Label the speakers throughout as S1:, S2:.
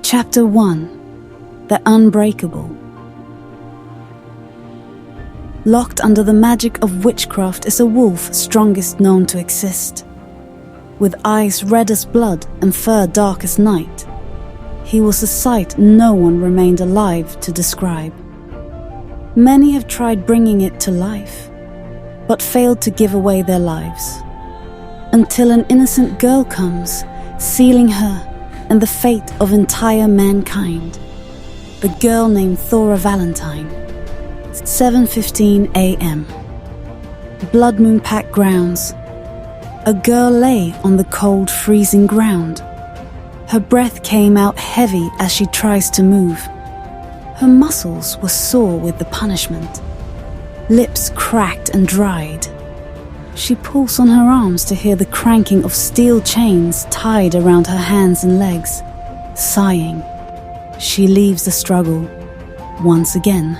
S1: Chapter 1. The Unbreakable. Locked under the magic of witchcraft is a wolf strongest known to exist. With eyes red as blood and fur dark as night, he was a sight no one remained alive to describe. Many have tried bringing it to life, but failed to give away their lives. Until an innocent girl comes, sealing her and the fate of entire mankind. The girl named Thora Valentine. 7:15 a.m. Blood moon packed grounds. A girl lay on the cold, freezing ground. Her breath came out heavy as she tries to move. Her muscles were sore with the punishment. Lips cracked and dried. She pulls on her arms to hear the cranking of steel chains tied around her hands and legs. Sighing, she leaves the struggle once again.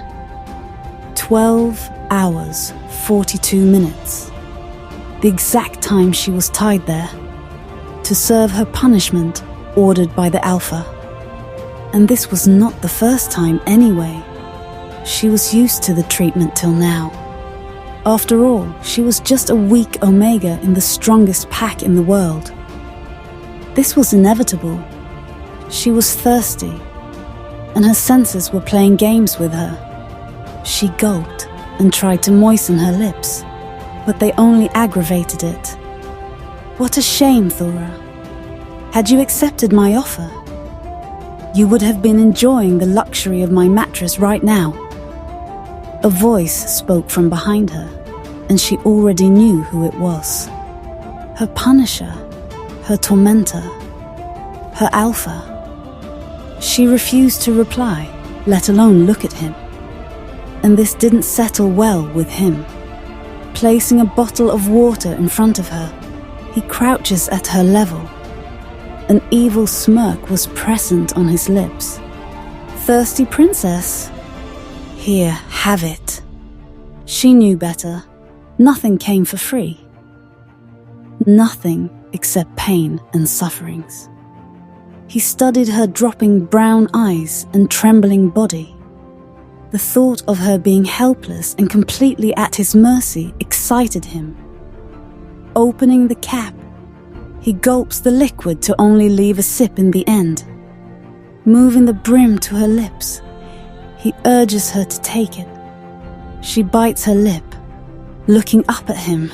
S1: 12 hours, 42 minutes. The exact time she was tied there, to serve her punishment ordered by the Alpha. And this was not the first time anyway. She was used to the treatment till now. After all, she was just a weak Omega in the strongest pack in the world. This was inevitable. She was thirsty, and her senses were playing games with her. She gulped and tried to moisten her lips, but they only aggravated it. What a shame, Thora. Had you accepted my offer, you would have been enjoying the luxury of my mattress right now. A voice spoke from behind her, and she already knew who it was. Her punisher, her tormentor, her Alpha. She refused to reply, let alone look at him. And this didn't settle well with him. Placing a bottle of water in front of her, he crouches at her level. An evil smirk was present on his lips. Thirsty princess? Here, have it. She knew better. Nothing came for free. Nothing except pain and sufferings. He studied her dropping brown eyes and trembling body. The thought of her being helpless and completely at his mercy excited him. Opening the cap, he gulps the liquid to only leave a sip in the end. Moving the brim to her lips, he urges her to take it. She bites her lip, looking up at him,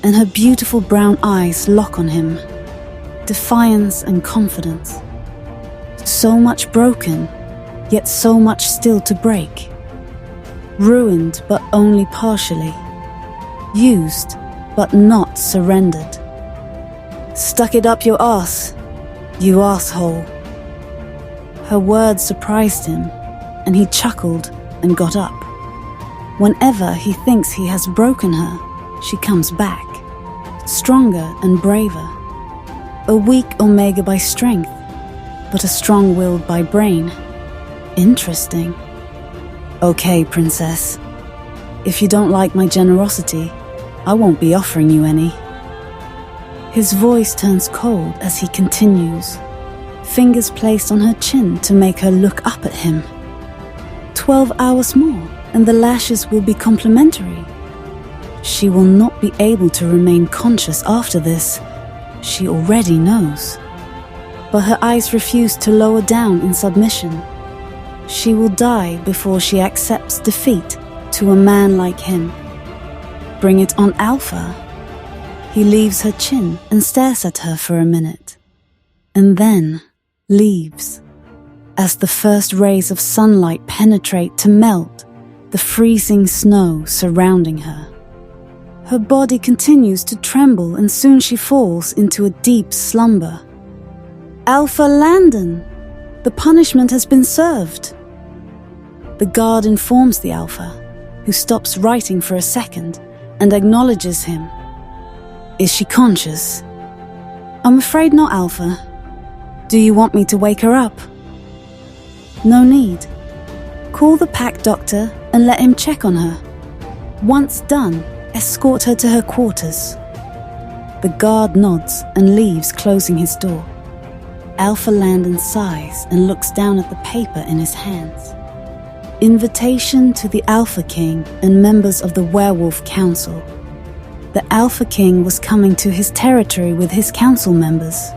S1: and her beautiful brown eyes lock on him. Defiance and confidence. So much broken, yet so much still to break. Ruined, but only partially. Used, but not surrendered. Stuck it up your ass, you asshole. Her words surprised him, and he chuckled and got up. Whenever he thinks he has broken her, she comes back, stronger and braver. A weak Omega by strength, but a strong-willed by brain. Interesting. Okay, princess. If you don't like my generosity, I won't be offering you any. His voice turns cold as he continues, fingers placed on her chin to make her look up at him. 12 hours more, and the lashes will be complimentary. She will not be able to remain conscious after this. She already knows. But her eyes refuse to lower down in submission. She will die before she accepts defeat to a man like him. Bring it on, Alpha. He leaves her chin and stares at her for a minute, and then leaves, as the first rays of sunlight penetrate to melt the freezing snow surrounding her. Her body continues to tremble, and soon she falls into a deep slumber. Alpha Landon! The punishment has been served. The guard informs the Alpha, who stops writing for a second and acknowledges him. Is she conscious? I'm afraid not, Alpha. Do you want me to wake her up? No need. Call the pack doctor and let him check on her. Once done, escort her to her quarters. The guard nods and leaves, closing his door. Alpha Landon sighs and looks down at the paper in his hands. Invitation to the Alpha King and members of the Werewolf Council. The Alpha King was coming to his territory with his council members.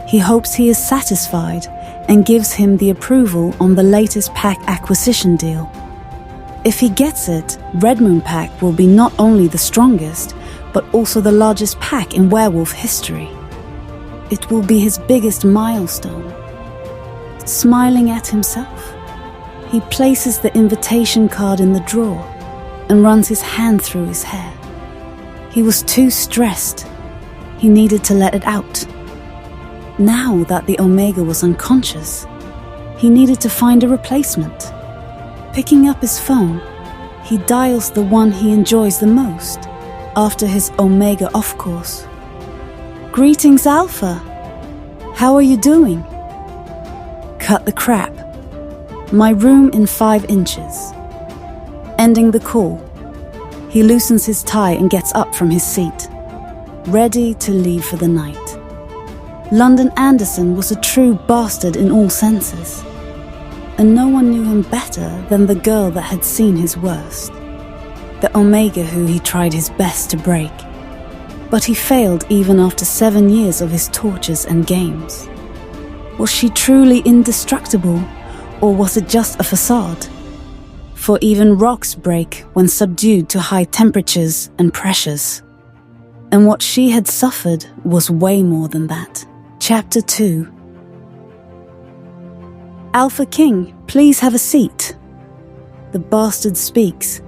S1: He hopes he is satisfied and gives him the approval on the latest pack acquisition deal. If he gets it, Red Moon Pack will be not only the strongest, but also the largest pack in werewolf history. It will be his biggest milestone. Smiling at himself, he places the invitation card in the drawer and runs his hand through his hair. He was too stressed. He needed to let it out. Now that the Omega was unconscious, he needed to find a replacement. Picking up his phone, he dials the one he enjoys the most after his Omega off course. Greetings, Alpha. How are you doing? Cut the crap. My room in 5 inches. Ending the call, he loosens his tie and gets up from his seat, ready to leave for the night. London Anderson was a true bastard in all senses, and no one knew him better than the girl that had seen his worst, the Omega who he tried his best to break. But he failed even after 7 years of his tortures and games. Was she truly indestructible, or was it just a facade? For even rocks break when subdued to high temperatures and pressures. And what she had suffered was way more than that. Chapter 2. Alpha King, please have a seat. The bastard speaks,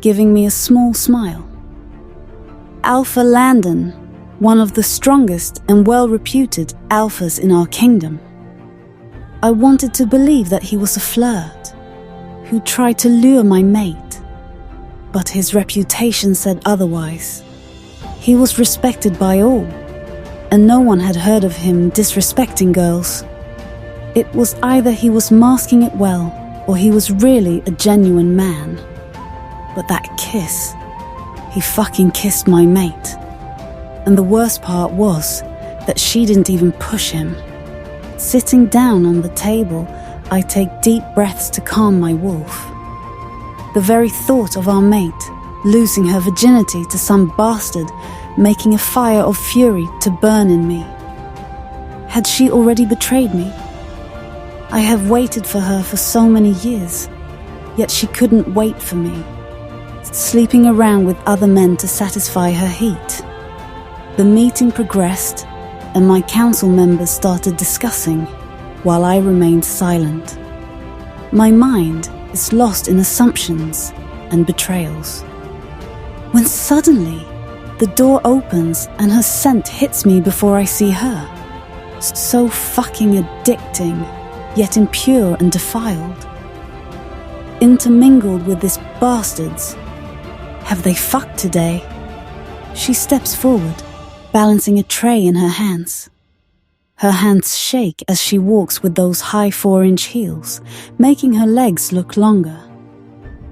S1: giving me a small smile. Alpha Landon, one of the strongest and well-reputed alphas in our kingdom. I wanted to believe that he was a flirt, who tried to lure my mate, but his reputation said otherwise. He was respected by all, and no one had heard of him disrespecting girls. It was either he was masking it well, or he was really a genuine man. But that kiss, he fucking kissed my mate. And the worst part was that she didn't even push him. Sitting down on the table, I take deep breaths to calm my wolf. The very thought of our mate losing her virginity to some bastard, making a fire of fury to burn in me. Had she already betrayed me? I have waited for her for so many years, yet she couldn't wait for me, sleeping around with other men to satisfy her heat. The meeting progressed, and my council members started discussing, while I remained silent. My mind is lost in assumptions and betrayals. When suddenly, the door opens and her scent hits me before I see her. So fucking addicting, yet impure and defiled. Intermingled with this bastard's. Have they fucked today? She steps forward, balancing a tray in her hands. Her hands shake as she walks with those high 4-inch heels, making her legs look longer.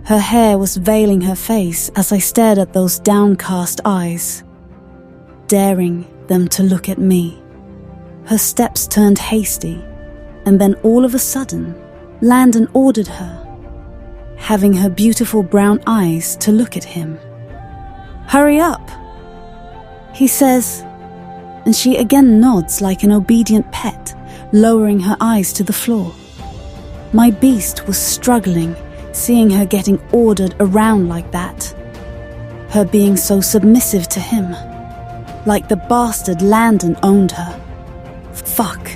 S1: Her hair was veiling her face as I stared at those downcast eyes, daring them to look at me. Her steps turned hasty, and then all of a sudden, Landon ordered her, having her beautiful brown eyes to look at him. "Hurry up," he says, and she again nods like an obedient pet, lowering her eyes to the floor. My beast was struggling, seeing her getting ordered around like that. Her being so submissive to him, like the bastard Landon owned her. Fuck.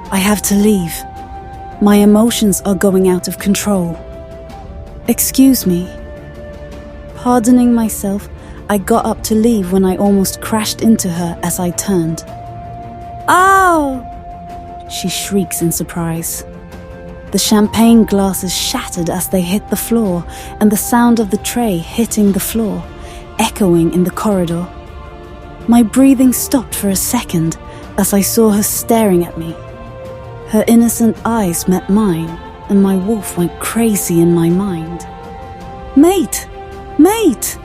S1: I have to leave. My emotions are going out of control. Excuse me. Pardoning myself, I got up to leave when I almost crashed into her as I turned. "Ow!" she shrieks in surprise. The champagne glasses shattered as they hit the floor, and the sound of the tray hitting the floor, echoing in the corridor. My breathing stopped for a second as I saw her staring at me. Her innocent eyes met mine, and my wolf went crazy in my mind. "Mate! Mate!"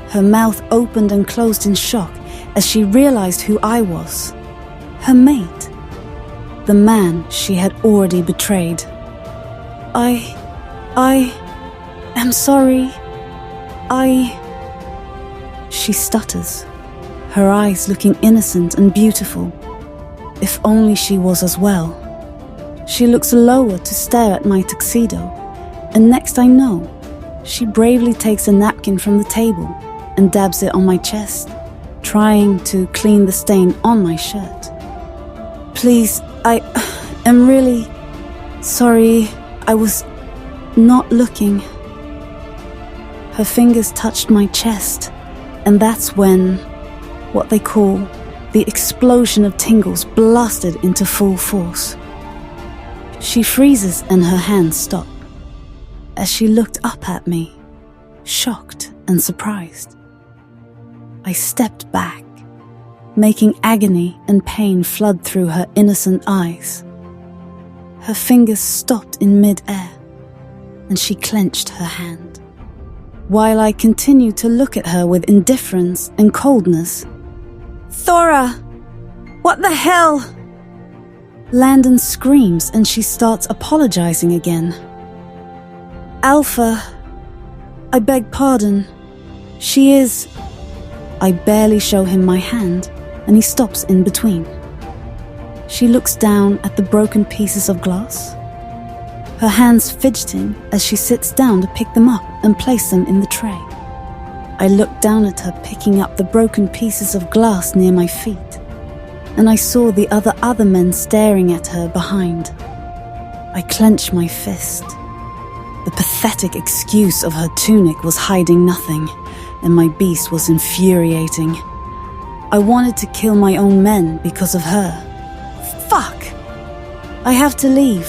S1: Her mouth opened and closed in shock as she realized who I was. Her mate. the man she had already betrayed. I am sorry. She stutters, her eyes looking innocent and beautiful. If only she was as well. She looks lower to stare at my tuxedo, and next I know, she bravely takes a napkin from the table and dabs it on my chest, trying to clean the stain on my shirt. Please, I am really sorry. I was not looking. Her fingers touched my chest, and that's when what they call the explosion of tingles blasted into full force. She freezes and her hands stop as she looked up at me, shocked and surprised. I stepped back, making agony and pain flood through her innocent eyes. Her fingers stopped in mid-air, and she clenched her hand, while I continued to look at her with indifference and coldness. "Thora! What the hell?" Landon screams and she starts apologizing again. "Alpha, I beg pardon. She is..." I barely show him my hand, and he stops in between. She looks down at the broken pieces of glass, her hands fidgeting as she sits down to pick them up and place them in the tray. I look down at her picking up the broken pieces of glass near my feet, and I saw the other men staring at her behind. I clench my fist. The pathetic excuse of her tunic was hiding nothing, and my beast was infuriating. I wanted to kill my own men because of her. Fuck! I have to leave.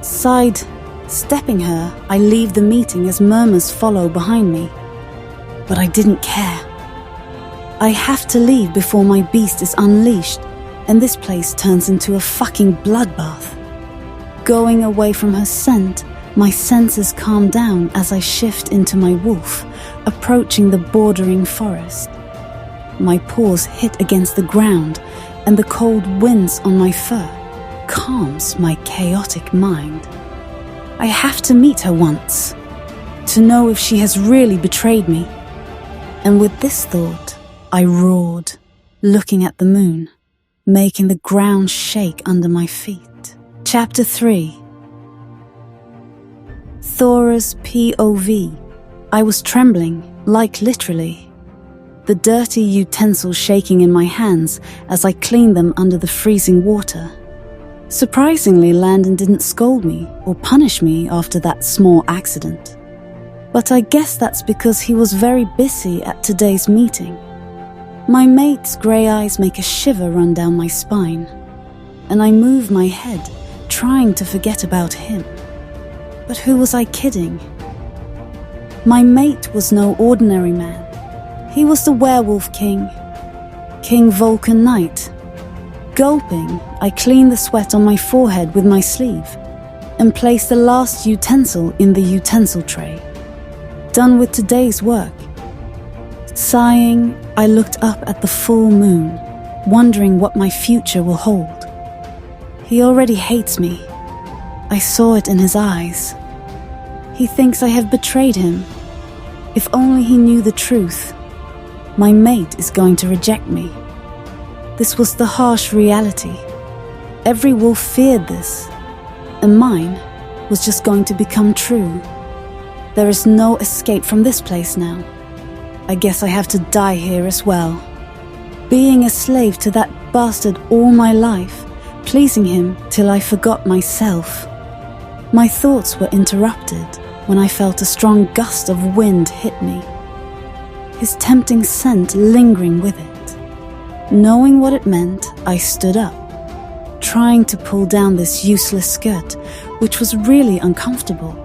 S1: Sidestepping her, I leave the meeting as murmurs follow behind me. But I didn't care. I have to leave before my beast is unleashed, and this place turns into a fucking bloodbath. Going away from her scent, my senses calm down as I shift into my wolf, approaching the bordering forest. My paws hit against the ground, and the cold winds on my fur calms my chaotic mind. I have to meet her once, to know if she has really betrayed me. And with this thought, I roared, looking at the moon, making the ground shake under my feet. Chapter 3. Thora's POV. I was trembling, like literally. The dirty utensils shaking in my hands as I cleaned them under the freezing water. Surprisingly, Landon didn't scold me or punish me after that small accident. But I guess that's because he was very busy at today's meeting. My mate's grey eyes make a shiver run down my spine, and I move my head, trying to forget about him. But who was I kidding? My mate was no ordinary man. He was the werewolf king, King Vulcan Knight. Gulping, I cleaned the sweat on my forehead with my sleeve and placed the last utensil in the utensil tray. Done with today's work. Sighing, I looked up at the full moon, wondering what my future will hold. He already hates me. I saw it in his eyes. He thinks I have betrayed him. If only he knew the truth. My mate is going to reject me. This was the harsh reality. Every wolf feared this, and mine was just going to become true. There is no escape from this place now. I guess I have to die here as well. Being a slave to that bastard all my life, pleasing him till I forgot myself. My thoughts were interrupted when I felt a strong gust of wind hit me, his tempting scent lingering with it. Knowing what it meant, I stood up, trying to pull down this useless skirt, which was really uncomfortable.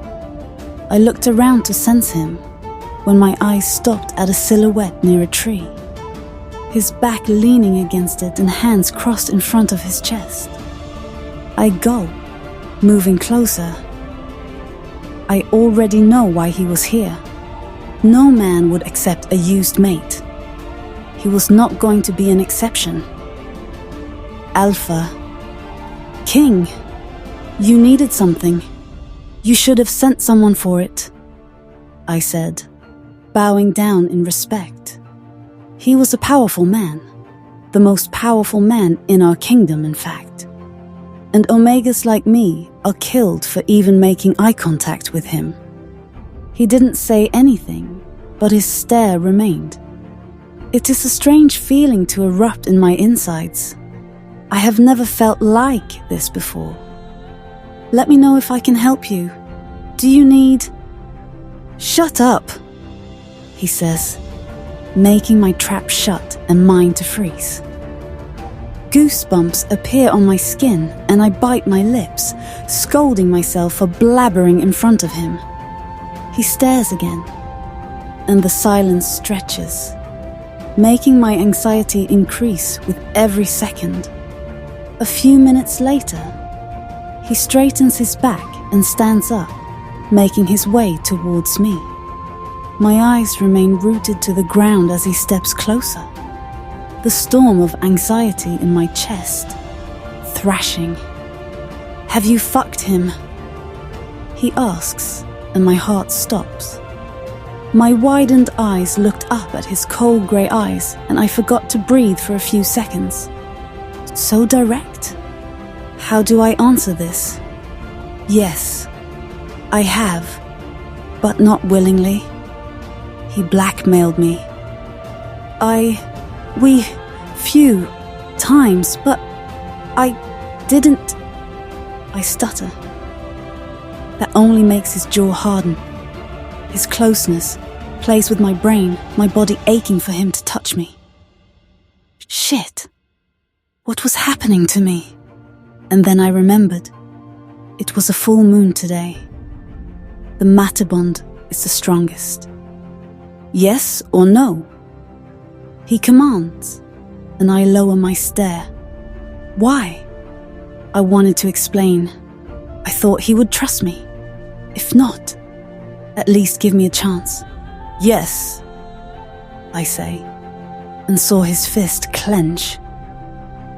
S1: I looked around to sense him, when my eyes stopped at a silhouette near a tree, his back leaning against it and hands crossed in front of his chest. I gulped, moving closer. I already know why he was here. No man would accept a used mate. He was not going to be an exception. Alpha, King, you needed something. You should have sent someone for it, I said, bowing down in respect. He was a powerful man, the most powerful man in our kingdom, in fact. And Omegas like me are killed for even making eye contact with him. He didn't say anything, but his stare remained. It is a strange feeling to erupt in my insides. I have never felt like this before. Let me know if I can help you. Do you need... Shut up, he says, making my trap shut and mine to freeze. Goosebumps appear on my skin and I bite my lips, scolding myself for blabbering in front of him. He stares again, and the silence stretches, making my anxiety increase with every second. A few minutes later, he straightens his back and stands up, making his way towards me. My eyes remain rooted to the ground as he steps closer, the storm of anxiety in my chest, thrashing. Have you fucked him? He asks, and my heart stops. My widened eyes looked up at his cold grey eyes, and I forgot to breathe for a few seconds. So direct? How do I answer this? Yes, I have, but not willingly. He blackmailed me. Few times, but I didn't. I stutter. That only makes his jaw harden. His closeness plays with my brain, my body aching for him to touch me. Shit. What was happening to me? And then I remembered. It was a full moon today. The matter bond is the strongest. Yes or no? He commands, and I lower my stare. Why? I wanted to explain. I thought he would trust me. If not, at least give me a chance. Yes, I say, and saw his fist clench.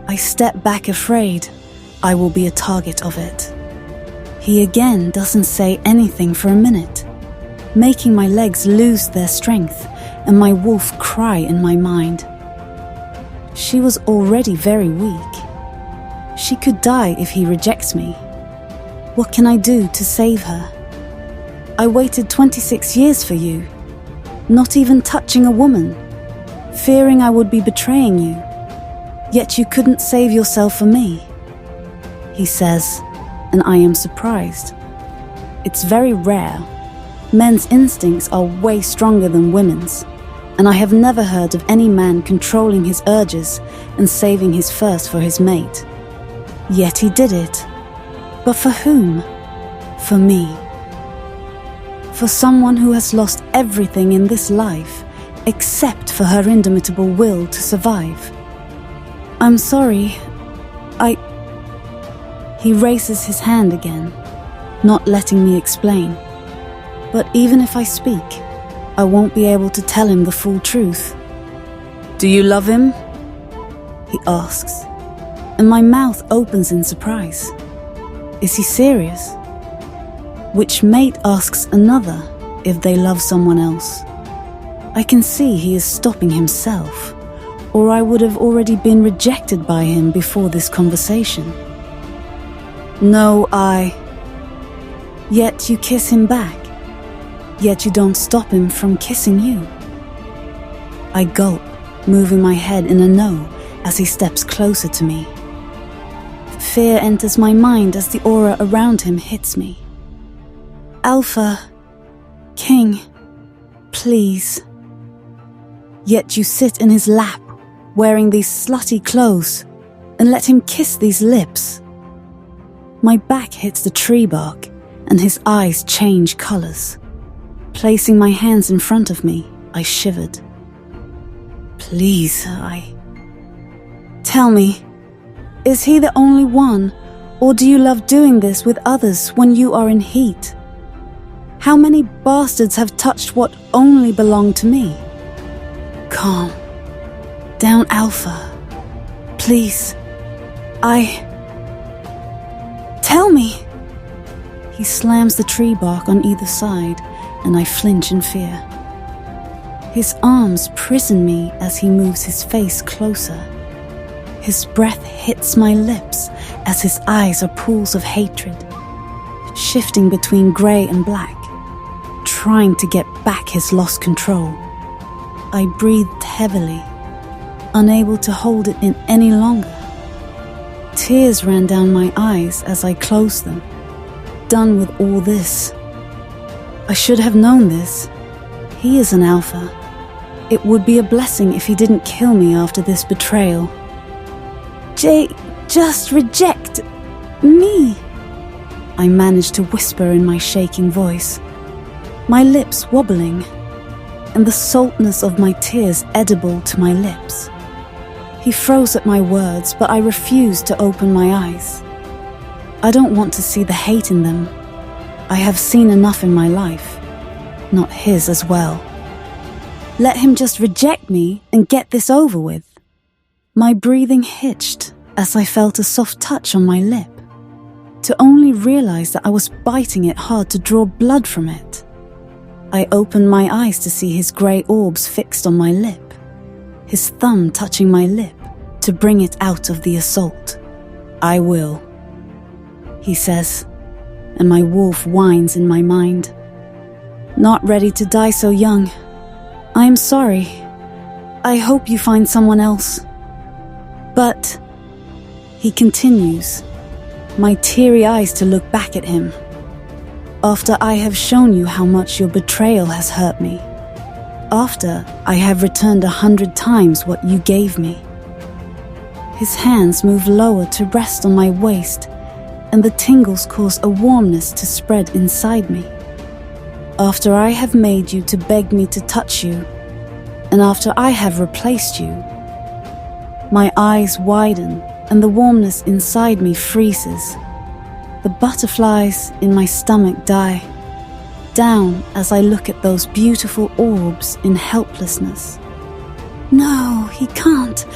S1: I step back afraid I will be a target of it. He again doesn't say anything for a minute, making my legs lose their strength and my wolf cry in my mind. She was already very weak. She could die if he rejects me. What can I do to save her? I waited 26 years for you, not even touching a woman, fearing I would be betraying you. Yet you couldn't save yourself for me, he says, and I am surprised. It's very rare. Men's instincts are way stronger than women's, and I have never heard of any man controlling his urges and saving his thirst for his mate. Yet he did it. But for whom? For me. For someone who has lost everything in this life except for her indomitable will to survive. I'm sorry. He raises his hand again, not letting me explain. But even if I speak, I won't be able to tell him the full truth. Do you love him? He asks, and my mouth opens in surprise. Is he serious? Which mate asks another if they love someone else? I can see he is stopping himself, or I would have already been rejected by him before this conversation. No, Yet you kiss him back. Yet you don't stop him from kissing you. I gulp, moving my head in a no as he steps closer to me. Fear enters my mind as the aura around him hits me. Alpha, King, please. Yet you sit in his lap, wearing these slutty clothes, and let him kiss these lips. My back hits the tree bark, and his eyes change colors. Placing my hands in front of me, I shivered. Please, Tell me, is he the only one, or do you love doing this with others when you are in heat? How many bastards have touched what only belonged to me? Calm. Down, Alpha. Please. kill me! He slams the tree bark on either side, and I flinch in fear. His arms prison me as he moves his face closer. His breath hits my lips as his eyes are pools of hatred, shifting between grey and black, trying to get back his lost control. I breathed heavily, unable to hold it in any longer. Tears ran down my eyes as I closed them, done with all this. I should have known this. He is an alpha. It would be a blessing if he didn't kill me after this betrayal. Just reject me, I managed to whisper in my shaking voice, my lips wobbling, and the saltness of my tears edible to my lips. He froze at my words, but I refused to open my eyes. I don't want to see the hate in them. I have seen enough in my life, not his as well. Let him just reject me and get this over with. My breathing hitched as I felt a soft touch on my lip, to only realize that I was biting it hard to draw blood from it. I opened my eyes to see his grey orbs fixed on my lip, his thumb touching my lip to bring it out of the assault. I will, he says, and my wolf whines in my mind. Not ready to die so young. I am sorry. I hope you find someone else. But, he continues, my teary eyes to look back at him. After I have shown you how much your betrayal has hurt me. After I have returned 100 times what you gave me. His hands move lower to rest on my waist, and the tingles cause a warmness to spread inside me. After I have made you to beg me to touch you, and after I have replaced you, my eyes widen and the warmness inside me freezes. The butterflies in my stomach die down as I look at those beautiful orbs in helplessness. No, he can't.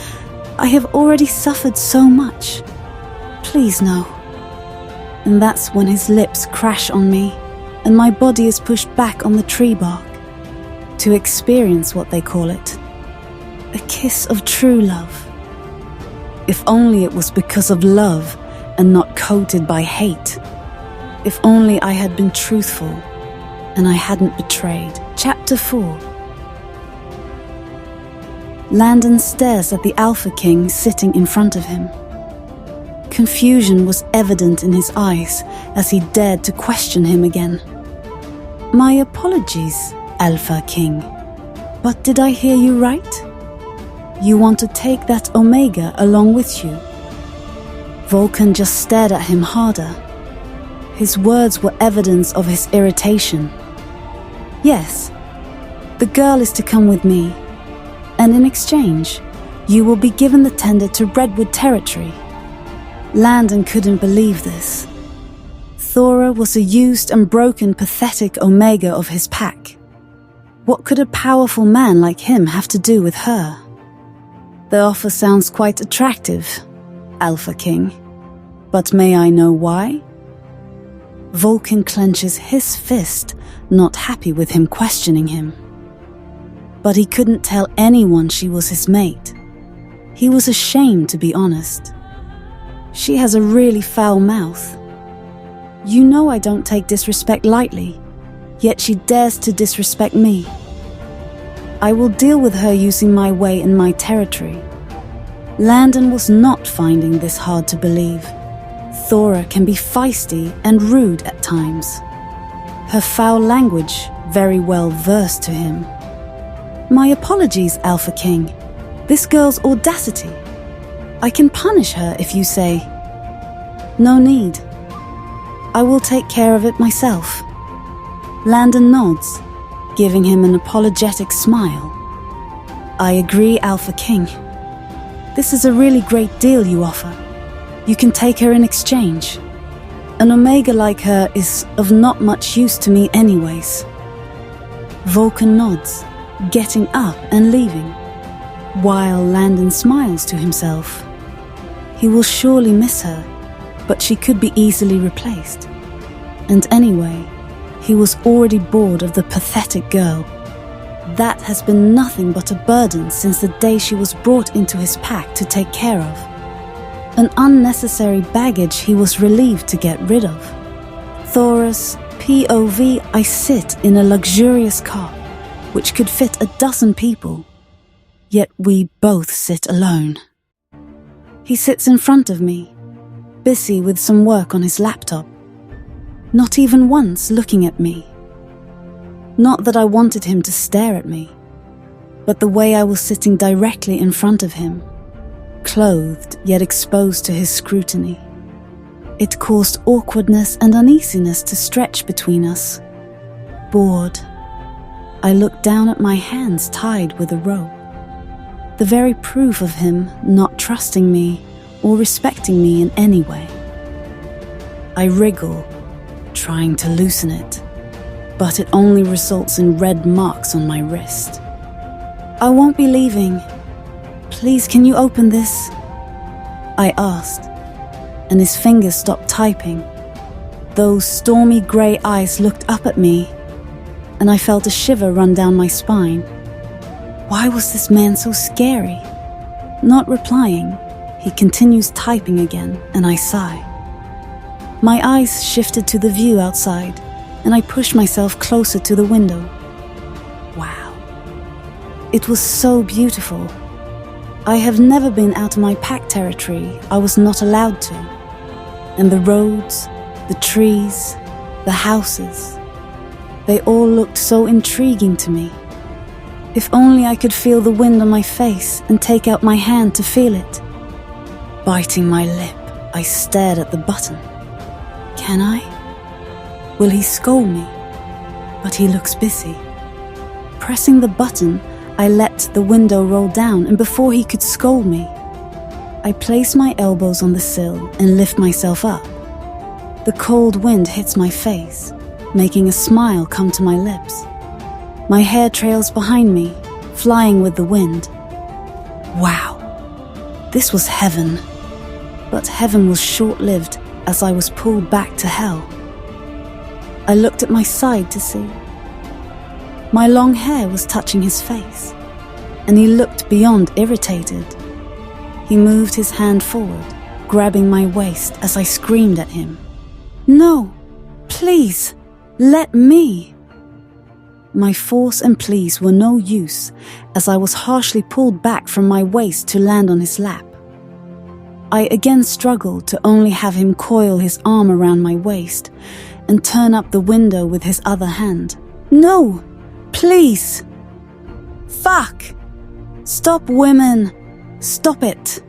S1: I have already suffered so much. Please no. And that's when his lips crash on me and my body is pushed back on the tree bark to experience what they call it, a kiss of true love. If only it was because of love and not coated by hate. If only I had been truthful and I hadn't betrayed. Chapter 4. Landon stares at the Alpha King sitting in front of him. Confusion was evident in his eyes as he dared to question him again. My apologies, Alpha King, but did I hear you right? You want to take that Omega along with you? Vulcan just stared at him harder. His words were evidence of his irritation. Yes, the girl is to come with me, and in exchange, you will be given the tender to Redwood territory. Landon couldn't believe this. Thora was a used and broken, pathetic Omega of his pack. What could a powerful man like him have to do with her? The offer sounds quite attractive, Alpha King. But may I know why? Vulcan clenches his fist, not happy with him questioning him. But he couldn't tell anyone she was his mate. He was ashamed, to be honest. She has a really foul mouth. You know I don't take disrespect lightly, yet she dares to disrespect me. I will deal with her using my way in my territory. Landon was not finding this hard to believe. Thora can be feisty and rude at times. Her foul language very well versed to him. My apologies, Alpha King. This girl's audacity. I can punish her if you say, no need. I will take care of it myself. Landon nods, giving him an apologetic smile. I agree, Alpha King. This is a really great deal you offer. You can take her in exchange. An Omega like her is of not much use to me anyways. Vulcan nods, getting up and leaving, while Landon smiles to himself. He will surely miss her, but she could be easily replaced. And anyway, he was already bored of the pathetic girl. That has been nothing but a burden since the day she was brought into his pack to take care of. An unnecessary baggage he was relieved to get rid of. Thora's POV, I sit in a luxurious car, which could fit 12 people. Yet we both sit alone. He sits in front of me, busy with some work on his laptop, not even once looking at me. Not that I wanted him to stare at me, but the way I was sitting directly in front of him, clothed yet exposed to his scrutiny. It caused awkwardness and uneasiness to stretch between us. Bored, I looked down at my hands tied with a rope. The very proof of him not trusting me or respecting me in any way. I wriggle, trying to loosen it, but it only results in red marks on my wrist. I won't be leaving. Please, can you open this? I asked, and his fingers stopped typing. Those stormy grey eyes looked up at me, and I felt a shiver run down my spine. Why was this man so scary? Not replying, he continues typing again, and I sigh. My eyes shifted to the view outside, and I pushed myself closer to the window. Wow. It was so beautiful. I have never been out of my pack territory. I was not allowed to. And the roads, the trees, the houses, they all looked so intriguing to me. If only I could feel the wind on my face and take out my hand to feel it. Biting my lip, I stared at the button. Can I? Will he scold me? But he looks busy. Pressing the button, I let the window roll down, and before he could scold me, I place my elbows on the sill and lift myself up. The cold wind hits my face, making a smile come to my lips. My hair trails behind me, flying with the wind. Wow, this was heaven. But heaven was short-lived as I was pulled back to hell. I looked at my side to see. My long hair was touching his face, and he looked beyond irritated. He moved his hand forward, grabbing my waist as I screamed at him. No, please, let me. My force and pleas were no use as I was harshly pulled back from my waist to land on his lap. I again struggled to only have him coil his arm around my waist and turn up the window with his other hand. No, please. Fuck. Stop, women. Stop it.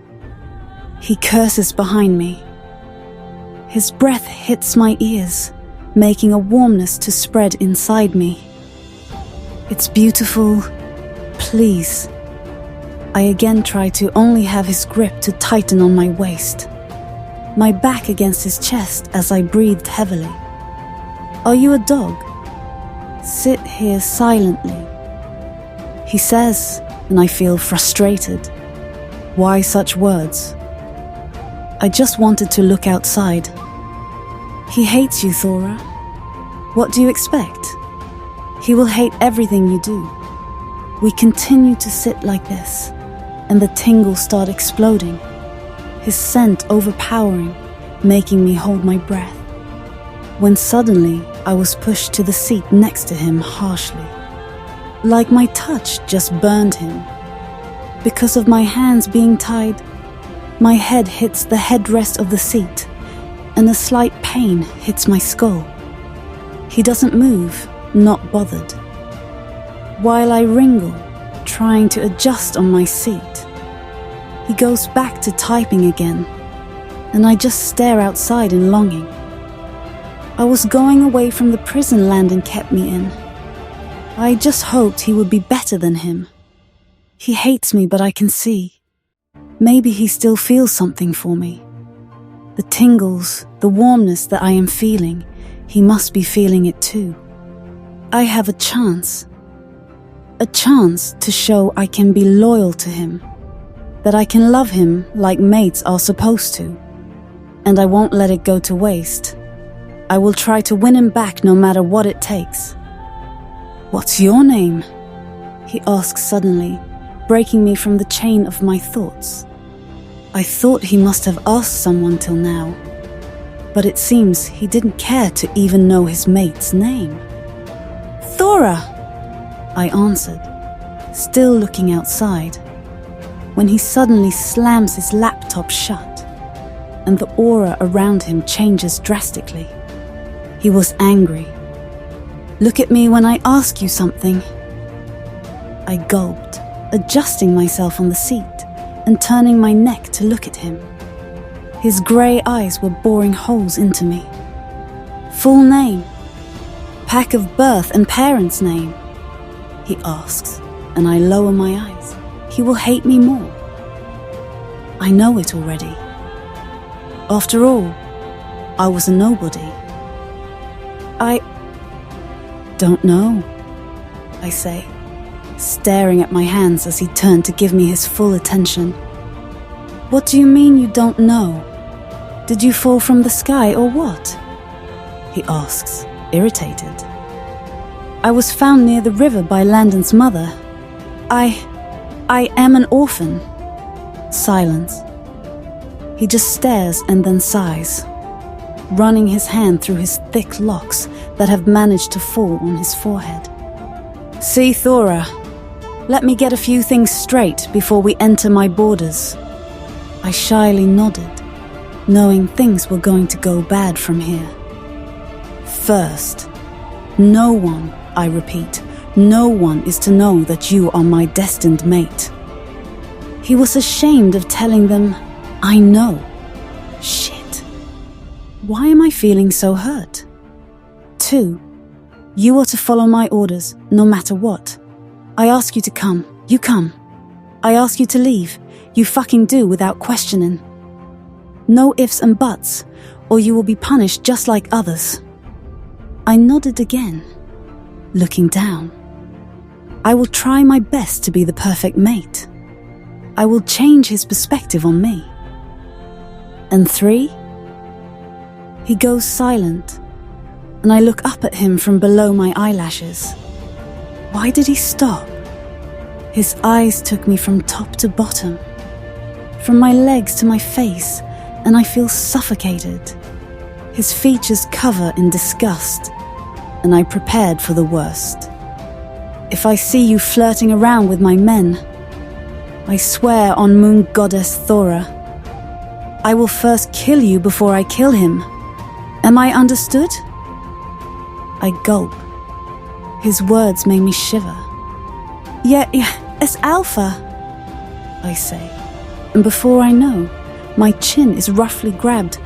S1: He curses behind me. His breath hits my ears, making a warmness to spread inside me. It's beautiful. Please. I again try to only have his grip to tighten on my waist, my back against his chest as I breathed heavily. Are you a dog? Sit here silently. He says, and I feel frustrated. Why such words? I just wanted to look outside. He hates you, Thora. What do you expect? He will hate everything you do. We continue to sit like this, and the tingles start exploding, his scent overpowering, making me hold my breath. When suddenly, I was pushed to the seat next to him harshly. Like my touch just burned him. Because of my hands being tied, my head hits the headrest of the seat, and a slight pain hits my skull. He doesn't move, not bothered. While I wringle, trying to adjust on my seat, he goes back to typing again, and I just stare outside in longing. I was going away from the prison Landon kept me in. I just hoped he would be better than him. He hates me, but I can see. Maybe he still feels something for me. The tingles, the warmness that I am feeling, he must be feeling it too. I have a chance to show I can be loyal to him, that I can love him like mates are supposed to. and I won't let it go to waste. I will try to win him back no matter what it takes. "What's your name?" he asks suddenly, breaking me from the chain of my thoughts. I thought he must have asked someone till now, but it seems he didn't care to even know his mate's name. "Thora," I answered, still looking outside, when he suddenly slams his laptop shut, and the aura around him changes drastically. He was angry. "Look at me when I ask you something." I gulped, adjusting myself on the seat and turning my neck to look at him. His grey eyes were boring holes into me. "Full name? Pack of birth and parents' name?" he asks, and I lower my eyes. He will hate me more. I know it already. After all, I was a nobody. "I don't know," I say, staring at my hands as he turned to give me his full attention. "What do you mean you don't know? Did you fall from the sky or what?" he asks, irritated. "I was found near the river by Landon's mother. I am an orphan." Silence. He just stares and then sighs, running his hand through his thick locks that have managed to fall on his forehead. "See, Thora, let me get a few things straight before we enter my borders." I shyly nodded, knowing things were going to go bad from here. "First, no one, I repeat, no one is to know that you are my destined mate." He was ashamed of telling them, "I know." Shit. Why am I feeling so hurt? 2, you are to follow my orders, no matter what. I ask you to come, you come. I ask you to leave, you fucking do without questioning. No ifs and buts, or you will be punished just like others. I nodded again, looking down. I will try my best to be the perfect mate. I will change his perspective on me. And 3? He goes silent, and I look up at him from below my eyelashes. Why did he stop? His eyes took me from top to bottom, from my legs to my face, and I feel suffocated. His features cover in disgust, and I prepared for the worst. If I see you flirting around with my men, I swear on moon goddess Thora, I will first kill you before I kill him. Am I understood? I gulp. His words make me shiver. Yeah, it's Alpha, I say, and before I know, my chin is roughly grabbed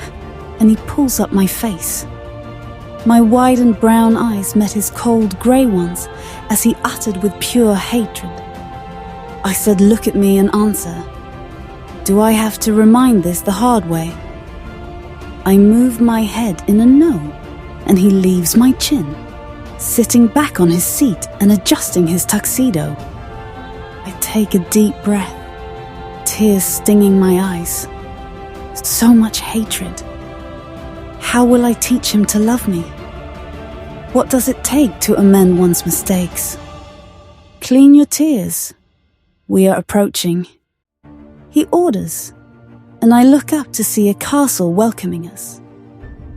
S1: and he pulls up my face. My widened brown eyes met his cold grey ones as he uttered with pure hatred. I said, look at me and answer. Do I have to remind this the hard way? I move my head in a no, and he leaves my chin, sitting back on his seat and adjusting his tuxedo. I take a deep breath, tears stinging my eyes. So much hatred. How will I teach him to love me? What does it take to amend one's mistakes? Clean your tears. We are approaching. He orders, and I look up to see a castle welcoming us.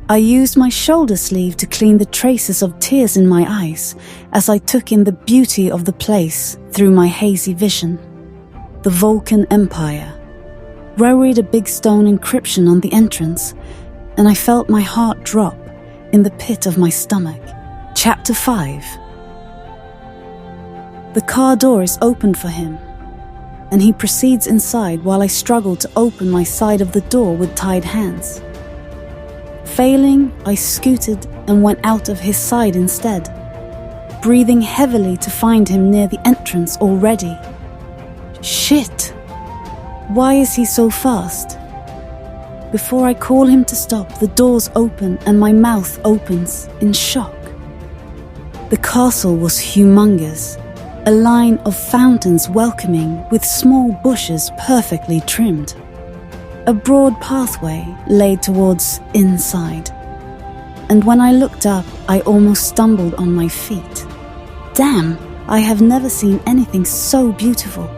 S1: I used my shoulder sleeve to clean the traces of tears in my eyes as I took in the beauty of the place through my hazy vision. The Vulcan Empire. Worried a big stone inscription on the entrance, and I felt my heart drop in the pit of my stomach. Chapter 5. The car door is opened for him, and he proceeds inside while I struggle to open my side of the door with tied hands. Failing, I scooted and went out of his side instead, breathing heavily to find him near the entrance already. Shit! Why is he so fast? Before I call him to stop, the doors open and my mouth opens in shock. The castle was humongous, a line of fountains welcoming with small bushes perfectly trimmed. A broad pathway lay towards inside. And when I looked up, I almost stumbled on my feet. Damn, I have never seen anything so beautiful.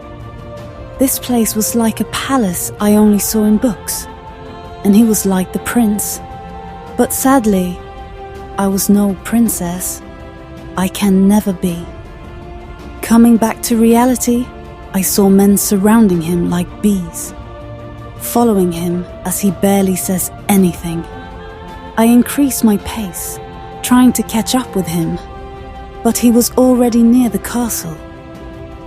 S1: This place was like a palace I only saw in books, and he was like the prince. But sadly, I was no princess. I can never be. Coming back to reality, I saw men surrounding him like bees, following him as he barely says anything. I increased my pace, trying to catch up with him, but he was already near the castle.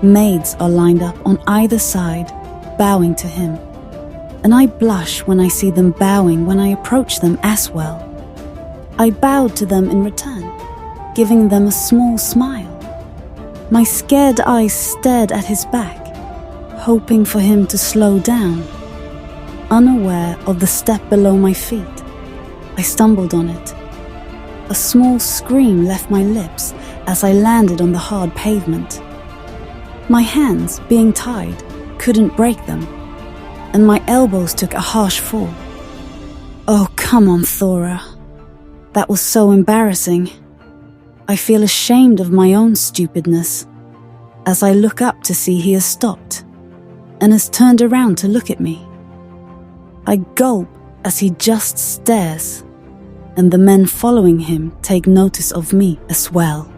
S1: Maids are lined up on either side, bowing to him, and I blush when I see them bowing when I approach them as well. I bowed to them in return, giving them a small smile. My scared eyes stared at his back, hoping for him to slow down. Unaware of the step below my feet, I stumbled on it. A small scream left my lips as I landed on the hard pavement. My hands, being tied, couldn't break them, and my elbows took a harsh fall. Oh, come on, Thora. That was so embarrassing. I feel ashamed of my own stupidness as I look up to see he has stopped and has turned around to look at me. I gulp as he just stares, and the men following him take notice of me as well.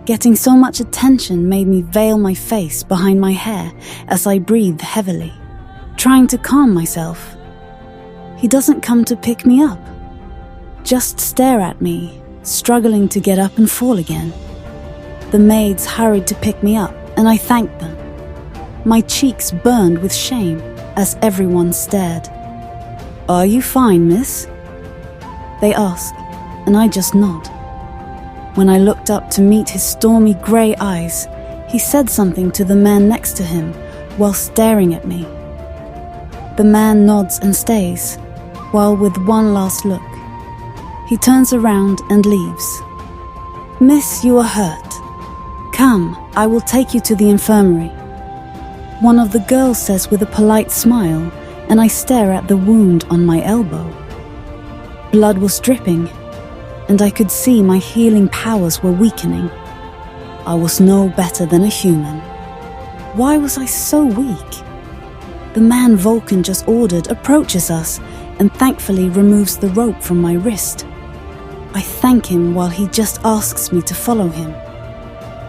S1: Getting so much attention made me veil my face behind my hair as I breathed heavily, trying to calm myself. He doesn't come to pick me up, just stare at me, struggling to get up and fall again. The maids hurried to pick me up, and I thanked them. My cheeks burned with shame as everyone stared. "Are you fine, miss?" They ask, and I just nod. When I looked up to meet his stormy grey eyes, he said something to the man next to him while staring at me. The man nods and stays, while with one last look, he turns around and leaves. "Miss, you are hurt. Come, I will take you to the infirmary," one of the girls says with a polite smile, and I stare at the wound on my elbow. Blood was dripping, and I could see my healing powers were weakening. I was no better than a human. Why was I so weak? The man Vulcan just ordered approaches us and thankfully removes the rope from my wrist. I thank him while he just asks me to follow him.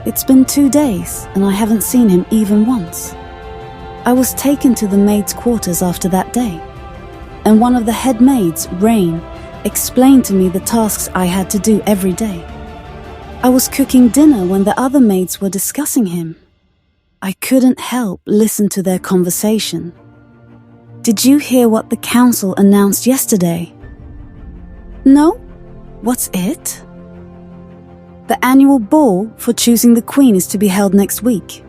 S1: It's been 2 days and I haven't seen him even once. I was taken to the maids' quarters after that day, and one of the head maids, Rain, explained to me the tasks I had to do every day. I was cooking dinner when the other maids were discussing him. I couldn't help listen to their conversation. "Did you hear what the council announced yesterday?" "No? What's it?" "The annual ball for choosing the queen is to be held next week."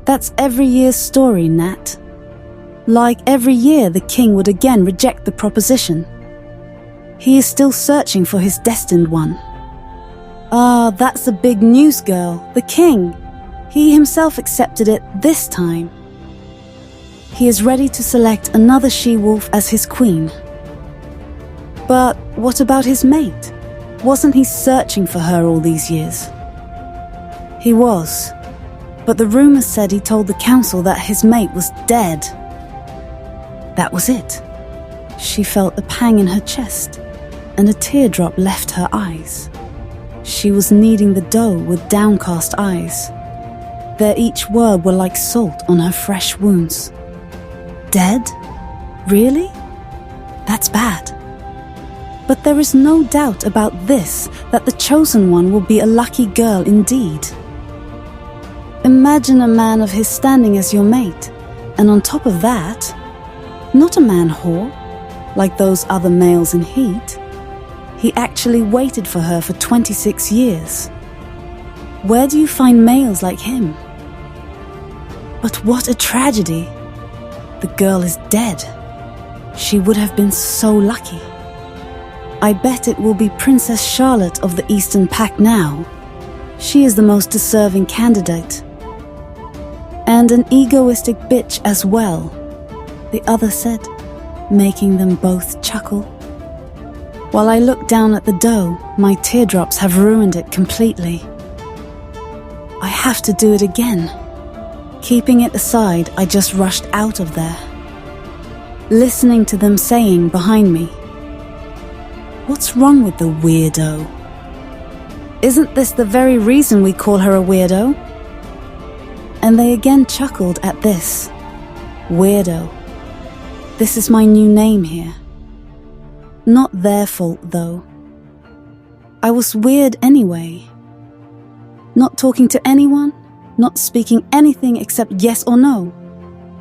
S1: "That's every year's story, Nat. Like every year the king would again reject the proposition. He is still searching for his destined one." "Ah, that's the big news, girl. The king. He himself accepted it this time. He is ready to select another she-wolf as his queen." "But what about his mate? Wasn't he searching for her all these years?" "He was, but the rumors said he told the council that his mate was dead." That was it. She felt a pang in her chest, and a teardrop left her eyes. She was kneading the dough with downcast eyes. Their each word were like salt on her fresh wounds. Dead? Really? That's bad. But there is no doubt about this, that the chosen one will be a lucky girl indeed. Imagine a man of his standing as your mate, and on top of that, not a man whore, like those other males in Heat. He actually waited for her for 26 years. Where do you find males like him? But what a tragedy. The girl is dead. She would have been so lucky. I bet it will be Princess Charlotte of the Eastern Pack now. She is the most deserving candidate. And an egoistic bitch as well. the other said, making them both chuckle. While I look down at the dough, my teardrops have ruined it completely. I have to do it again. Keeping it aside, I just rushed out of there, listening to them saying behind me, "What's wrong with the weirdo? Isn't this the very reason we call her a weirdo?" And they again chuckled at this. Weirdo. This is my new name here. Not their fault, though. I was weird anyway. Not talking to anyone, not speaking anything except yes or no.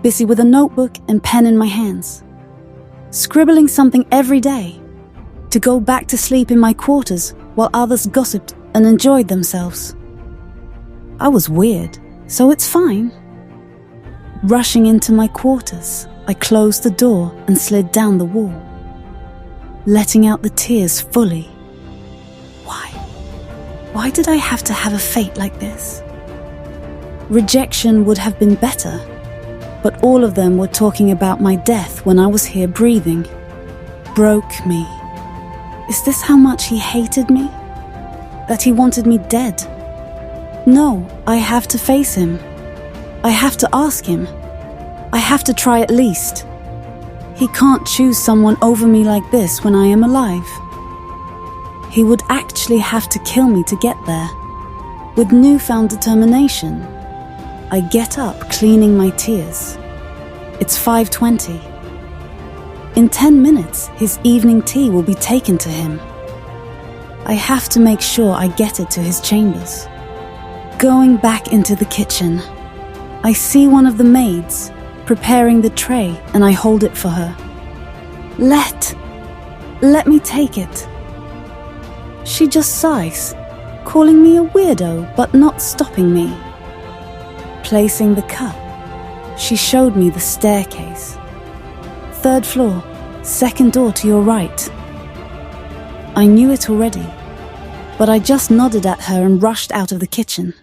S1: Busy with a notebook and pen in my hands. Scribbling something every day. To go back to sleep in my quarters while others gossiped and enjoyed themselves. I was weird, so it's fine. Rushing into my quarters, I closed the door and slid down the wall, letting out the tears fully. Why? Why did I have to have a fate like this? Rejection would have been better, but all of them were talking about my death when I was here breathing. Broke me. Is this how much he hated me? That he wanted me dead? No, I have to face him. I have to ask him. I have to try at least. He can't choose someone over me like this when I am alive. He would actually have to kill me to get there. With newfound determination, I get up, cleaning my tears. It's 5:20. In 10 minutes, his evening tea will be taken to him. I have to make sure I get it to his chambers. Going back into the kitchen, I see one of the maids preparing the tray and I hold it for her. Let me take it. She just sighs, calling me a weirdo but not stopping me. Placing the cup, she showed me the staircase. 3rd floor, 2nd door to your right. I knew it already, but I just nodded at her and rushed out of the kitchen,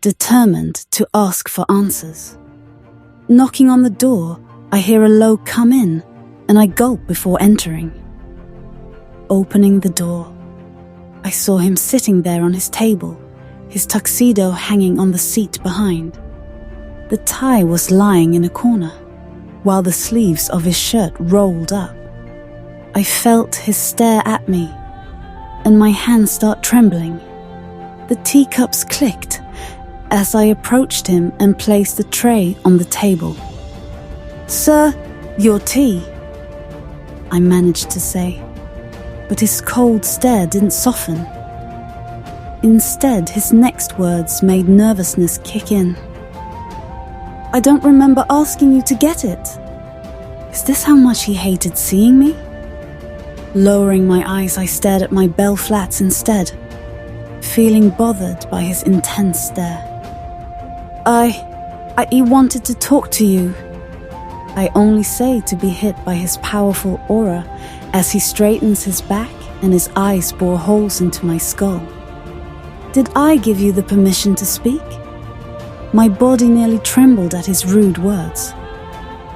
S1: determined to ask for answers. Knocking on the door, I hear a low "come in," and I gulp before entering. Opening the door, I saw him sitting there on his table, his tuxedo hanging on the seat behind. The tie was lying in a corner, while the sleeves of his shirt rolled up. I felt his stare at me, and my hands start trembling. The teacups clicked as I approached him and placed the tray on the table. "Sir, your tea," I managed to say, but his cold stare didn't soften. Instead, his next words made nervousness kick in. "I don't remember asking you to get it." Is this how much he hated seeing me? Lowering my eyes, I stared at my bell flats instead, feeling bothered by his intense stare. He wanted to talk to you," I only say to be hit by his powerful aura as he straightens his back and his eyes bore holes into my skull. "Did I give you the permission to speak?" My body nearly trembled at his rude words.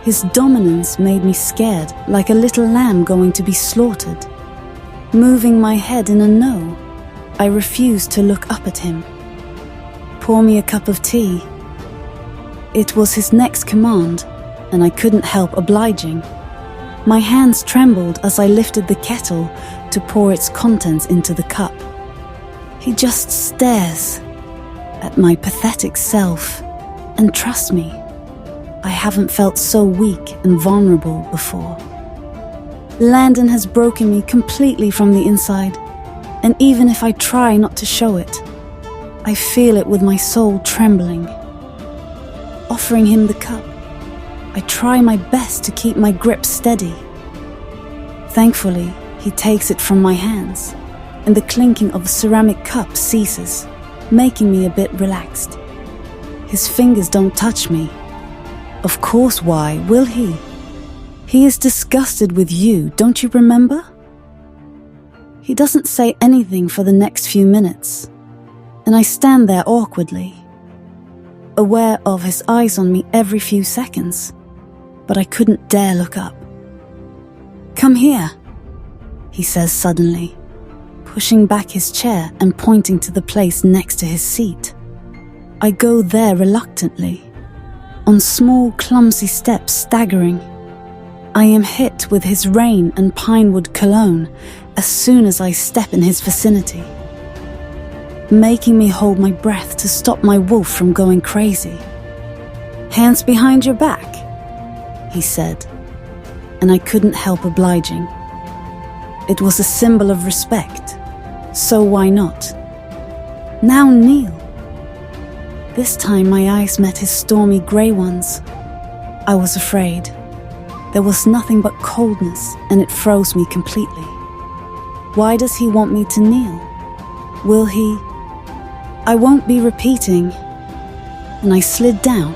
S1: His dominance made me scared, like a little lamb going to be slaughtered. Moving my head in a no, I refused to look up at him. "Pour me a cup of tea." It was his next command, and I couldn't help obliging. My hands trembled as I lifted the kettle to pour its contents into the cup. He just stares at my pathetic self, and trust me, I haven't felt so weak and vulnerable before. Landon has broken me completely from the inside, and even if I try not to show it, I feel it with my soul trembling. Offering him the cup, I try my best to keep my grip steady. Thankfully, he takes it from my hands, and the clinking of the ceramic cup ceases, making me a bit relaxed. His fingers don't touch me. Of course, why will he? He is disgusted with you, don't you remember? He doesn't say anything for the next few minutes, and I stand there awkwardly, aware of his eyes on me every few seconds, but I couldn't dare look up. "Come here," he says suddenly, pushing back his chair and pointing to the place next to his seat. I go there reluctantly, on small, clumsy steps, staggering. I am hit with his rain and pinewood cologne as soon as I step in his vicinity, making me hold my breath to stop my wolf from going crazy. "Hands behind your back," he said, and I couldn't help obliging. It was a symbol of respect, so why not? "Now kneel." This time my eyes met his stormy grey ones. I was afraid. There was nothing but coldness, and it froze me completely. Why does he want me to kneel? Will he? I won't be repeating. And I slid down,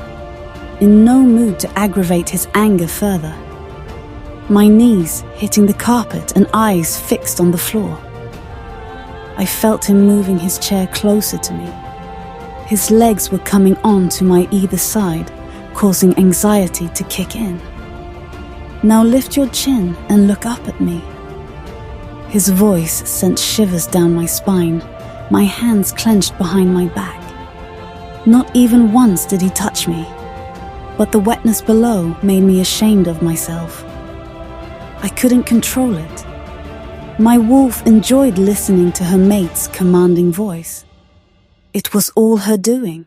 S1: in no mood to aggravate his anger further. My knees hitting the carpet and eyes fixed on the floor. I felt him moving his chair closer to me. His legs were coming on to my either side, causing anxiety to kick in. "Now lift your chin and look up at me." His voice sent shivers down my spine, my hands clenched behind my back. Not even once did he touch me, but the wetness below made me ashamed of myself. I couldn't control it. My wolf enjoyed listening to her mate's commanding voice. It was all her doing.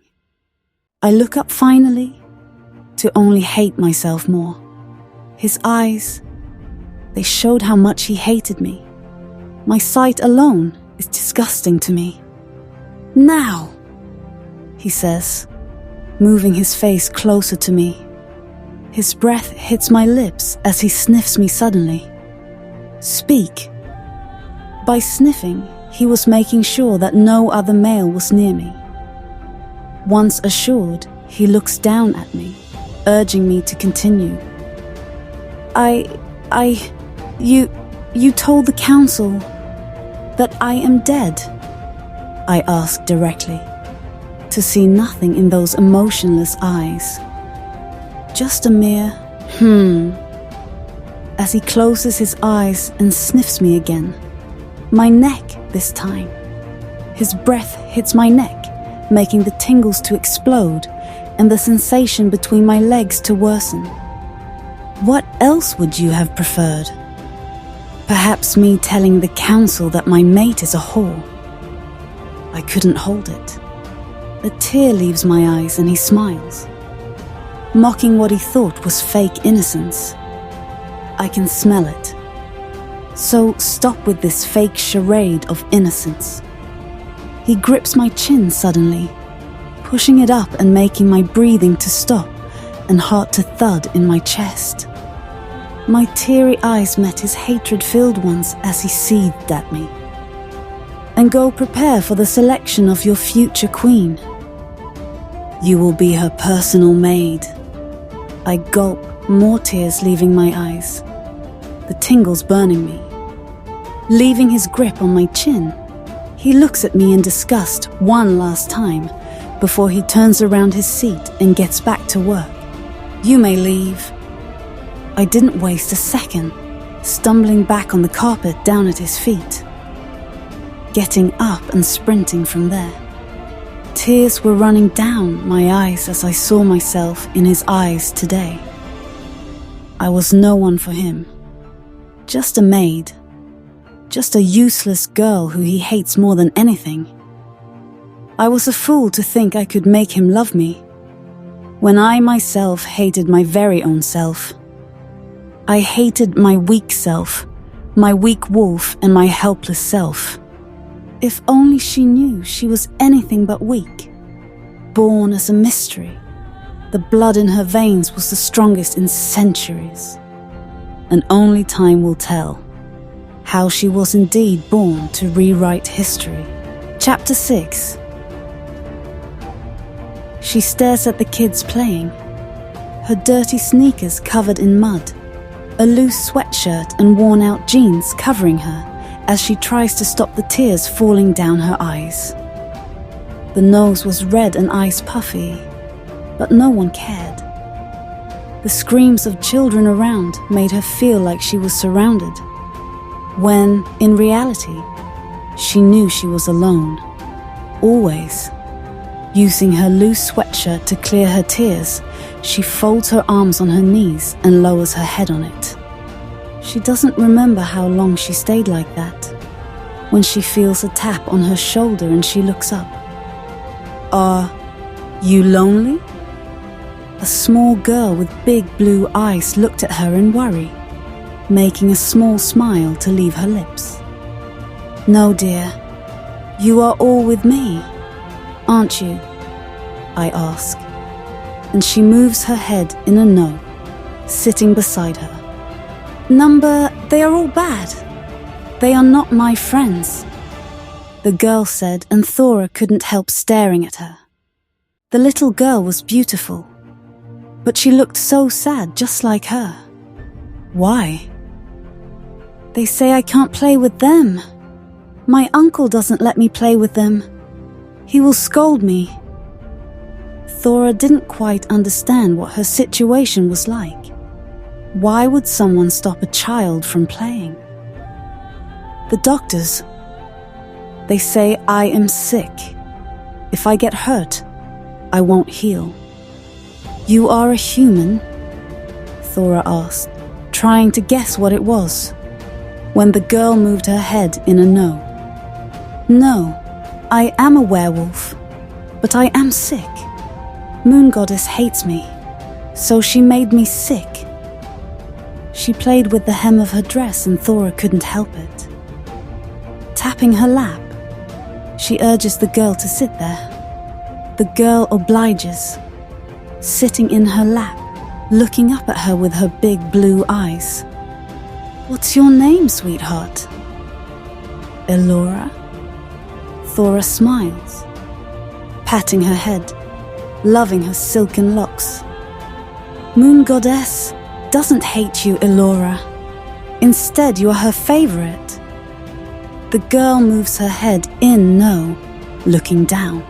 S1: I look up finally, to only hate myself more. His eyes, they showed how much he hated me. My sight alone is disgusting to me. "Now," he says, moving his face closer to me. His breath hits my lips as he sniffs me suddenly. "Speak." By sniffing, he was making sure that no other male was near me. Once assured, he looks down at me, urging me to continue. You told the council that I am dead," I asked directly, to see nothing in those emotionless eyes. Just a mere, as he closes his eyes and sniffs me again. My neck this time. His breath hits my neck, making the tingles to explode and the sensation between my legs to worsen. What else would you have preferred? Perhaps me telling the council that my mate is a whore. I couldn't hold it. A tear leaves my eyes and he smiles, mocking what he thought was fake innocence. I can smell it. So stop with this fake charade of innocence. He grips my chin suddenly, pushing it up and making my breathing to stop and heart to thud in my chest. My teary eyes met his hatred-filled ones as he seethed at me. "And go prepare for the selection of your future queen. You will be her personal maid." I gulp, more tears leaving my eyes, the tingles burning me. Leaving his grip on my chin, he looks at me in disgust one last time before he turns around his seat and gets back to work. "You may leave." I didn't waste a second, stumbling back on the carpet down at his feet, getting up and sprinting from there. Tears were running down my eyes as I saw myself in his eyes today. I was no one for him, just a maid. Just a useless girl who he hates more than anything. I was a fool to think I could make him love me, when I myself hated my very own self. I hated my weak self, my weak wolf and my helpless self. If only she knew she was anything but weak, born as a mystery. The blood in her veins was the strongest in centuries, and only time will tell how she was indeed born to rewrite history. Chapter 6. She stares at the kids playing, her dirty sneakers covered in mud, a loose sweatshirt and worn-out jeans covering her as she tries to stop the tears falling down her eyes. The nose was red and eyes puffy, but no one cared. The screams of children around made her feel like she was surrounded, when, in reality, she knew she was alone, always. Using her loose sweatshirt to clear her tears, she folds her arms on her knees and lowers her head on it. She doesn't remember how long she stayed like that, when she feels a tap on her shoulder and she looks up. "Are you lonely?" A small girl with big blue eyes looked at her in worry, making a small smile to leave her lips. "No, dear. You are all with me, aren't you?" I ask, and she moves her head in a no, sitting beside her. They are all bad. They are not my friends," the girl said, and Thora couldn't help staring at her. The little girl was beautiful, but she looked so sad, just like her. Why? "They say I can't play with them. My uncle doesn't let me play with them. He will scold me." Thora didn't quite understand what her situation was like. Why would someone stop a child from playing? "The doctors, they say I am sick. If I get hurt, I won't heal." "You are a human?" Thora asked, trying to guess what it was, when the girl moved her head in a no. "No, I am a werewolf, but I am sick. Moon Goddess hates me, so she made me sick." She played with the hem of her dress and Thora couldn't help it. Tapping her lap, she urges the girl to sit there. The girl obliges, sitting in her lap, looking up at her with her big blue eyes. "What's your name, sweetheart?" "Elora." Thora smiles, patting her head, loving her silken locks. "Moon Goddess doesn't hate you, Elora. Instead, you are her favorite." The girl moves her head in no, looking down.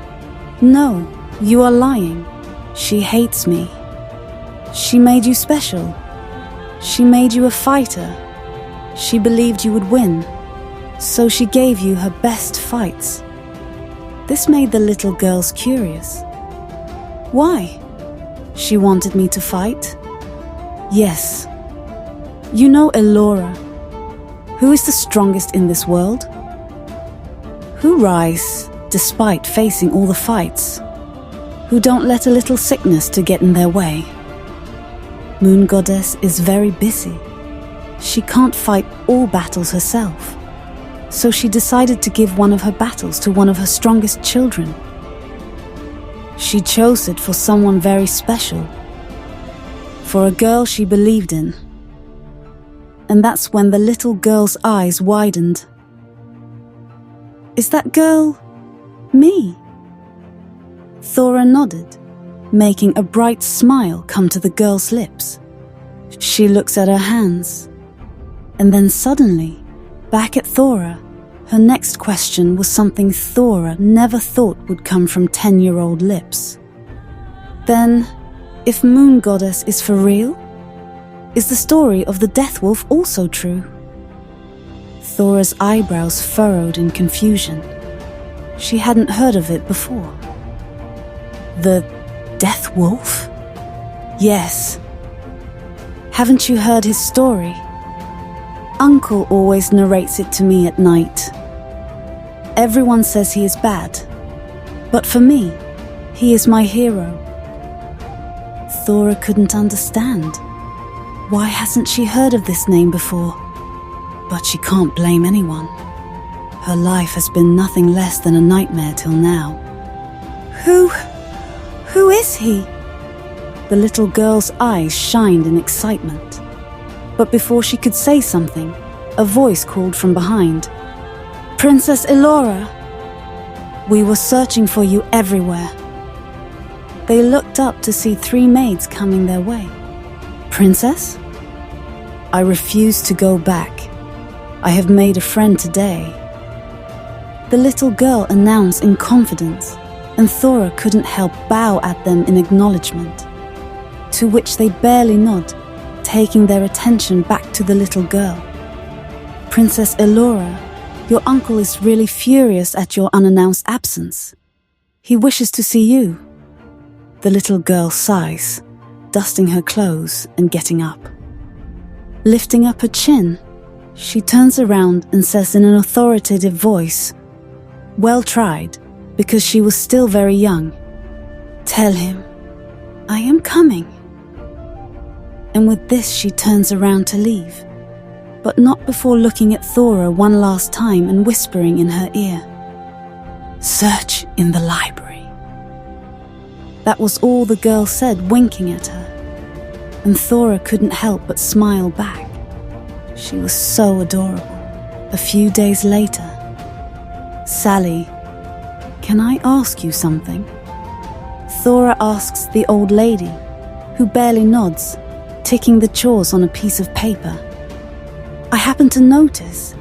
S1: "No, you are lying. She hates me. She made you special. She made you a fighter. She believed you would win, so she gave you her best fights." This made the little girls curious. "Why? She wanted me to fight?" "Yes. You know Elora. Who is the strongest in this world? Who rise despite facing all the fights? Who don't let a little sickness to get in their way? Moon Goddess is very busy. She can't fight all battles herself, so she decided to give one of her battles to one of her strongest children. She chose it for someone very special, for a girl she believed in. And that's when the little girl's eyes widened. "Is that girl me?" Thora nodded, making a bright smile come to the girl's lips. She looks at her hands, and then suddenly, back at Thora, her next question was something Thora never thought would come from 10-year-old lips. "Then, if Moon Goddess is for real, is the story of the Death Wolf also true?" Thora's eyebrows furrowed in confusion. She hadn't heard of it before. "The Death Wolf?" "Yes. Haven't you heard his story? Uncle always narrates it to me at night. Everyone says he is bad, but for me, he is my hero." Thora couldn't understand. Why hasn't she heard of this name before? But she can't blame anyone. Her life has been nothing less than a nightmare till now. Who is he?" The little girl's eyes shined in excitement. But before she could say something, a voice called from behind. "Princess Elora! We were searching for you everywhere." They looked up to see 3 maids coming their way. "Princess?" "I refuse to go back. I have made a friend today," the little girl announced in confidence, and Thora couldn't help bow at them in acknowledgement. to which they barely nod, taking their attention back to the little girl. Princess Elora, your uncle is really furious at your unannounced absence. He wishes to see you. The little girl sighs, dusting her clothes and getting up. Lifting up her chin, she turns around and says in an authoritative voice, well tried, because she was still very young, "Tell him, I am coming." And with this she turns around to leave, but not before looking at Thora one last time and whispering in her ear, "Search in the library." That was all the girl said, winking at her, and Thora couldn't help but smile back. She was so adorable. A few days later, "Sally, can I ask you something?" Thora asks the old lady, who barely nods, ticking the chores on a piece of paper. "I happen to notice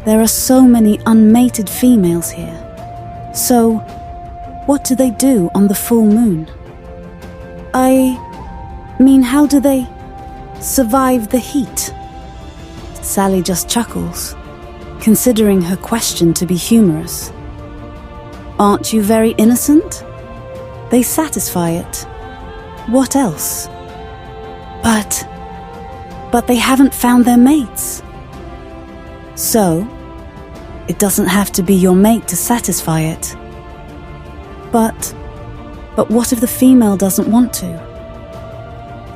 S1: there are so many unmated females here. So, what do they do on the full moon? I mean, how do they survive the heat?" Sally just chuckles, considering her question to be humorous. "Aren't you very innocent? They satisfy it. What else? But they haven't found their mates. So, it doesn't have to be your mate to satisfy it. But what if the female doesn't want to?"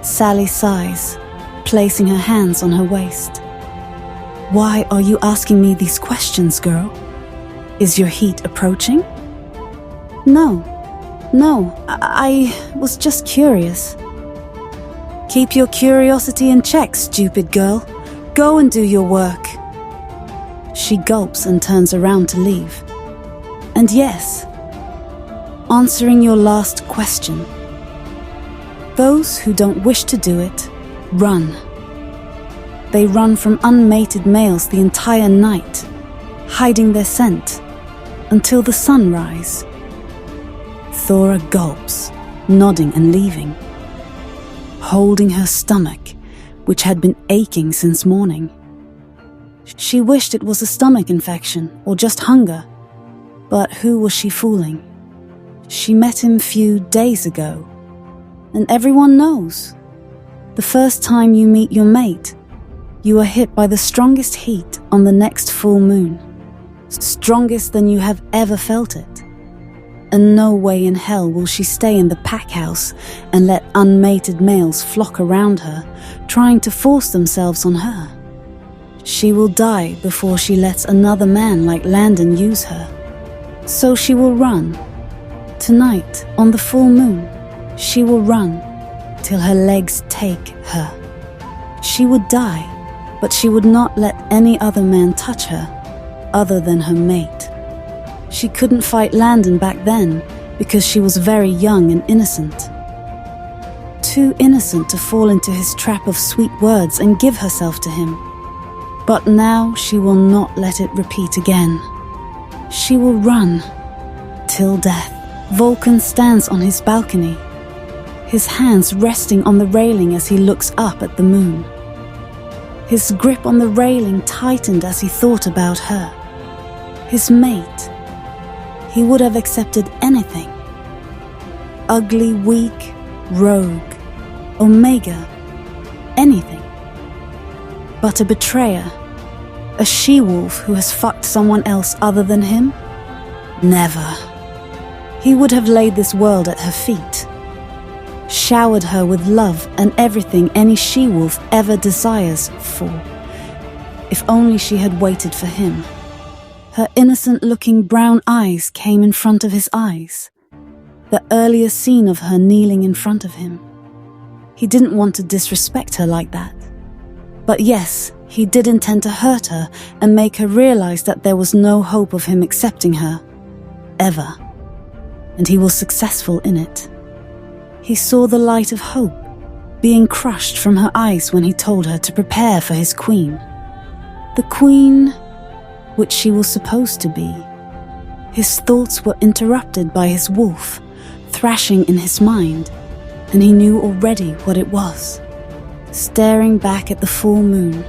S1: Sally sighs, placing her hands on her waist. "Why are you asking me these questions, girl? Is your heat approaching?" No, I was just curious." "Keep your curiosity in check, stupid girl. Go and do your work." She gulps and turns around to leave. And yes, answering your last question, those who don't wish to do it, run. They run from unmated males the entire night, hiding their scent, until the sunrise. Thora gulps, nodding and leaving, holding her stomach, which had been aching since morning. She wished it was a stomach infection or just hunger, but who was she fooling? She met him few days ago, and everyone knows. The first time you meet your mate, you are hit by the strongest heat on the next full moon, strongest than you have ever felt it. And no way in hell will she stay in the pack house and let unmated males flock around her, trying to force themselves on her. She will die before she lets another man like Landon use her. So she will run. Tonight, on the full moon, she will run till her legs take her. She would die, but she would not let any other man touch her, other than her mate. She couldn't fight Landon back then because she was very young and innocent. Too innocent to fall into his trap of sweet words and give herself to him. But now she will not let it repeat again. She will run till death. Vulcan stands on his balcony, his hands resting on the railing as he looks up at the moon. His grip on the railing tightened as he thought about her. His mate. He would have accepted anything. Ugly, weak, rogue, Omega, anything. But a betrayer, a she-wolf who has fucked someone else other than him? Never. He would have laid this world at her feet, showered her with love and everything any she-wolf ever desires for, if only she had waited for him. Her innocent-looking brown eyes came in front of his eyes, the earlier scene of her kneeling in front of him. He didn't want to disrespect her like that. But yes, he did intend to hurt her and make her realize that there was no hope of him accepting her, ever. And he was successful in it. He saw the light of hope being crushed from her eyes when he told her to prepare for his queen. The queen which she was supposed to be. His thoughts were interrupted by his wolf, thrashing in his mind, and he knew already what it was. Staring back at the full moon,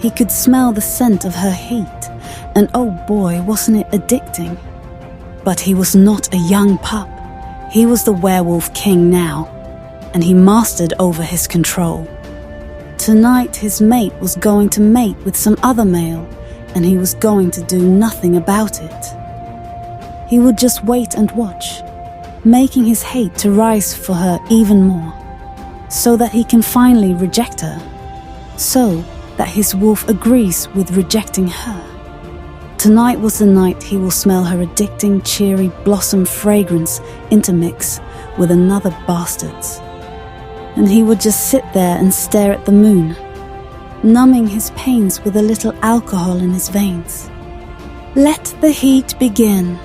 S1: he could smell the scent of her heat, and oh boy, wasn't it addicting. But he was not a young pup. He was the werewolf king now, and he mastered over his control. Tonight his mate was going to mate with some other male, and he was going to do nothing about it. He would just wait and watch, making his hate to rise for her even more, so that he can finally reject her, so that his wolf agrees with rejecting her. Tonight was the night he will smell her addicting cherry blossom fragrance intermix with another bastard's. And he would just sit there and stare at the moon, numbing his pains with a little alcohol in his veins. Let the heat begin.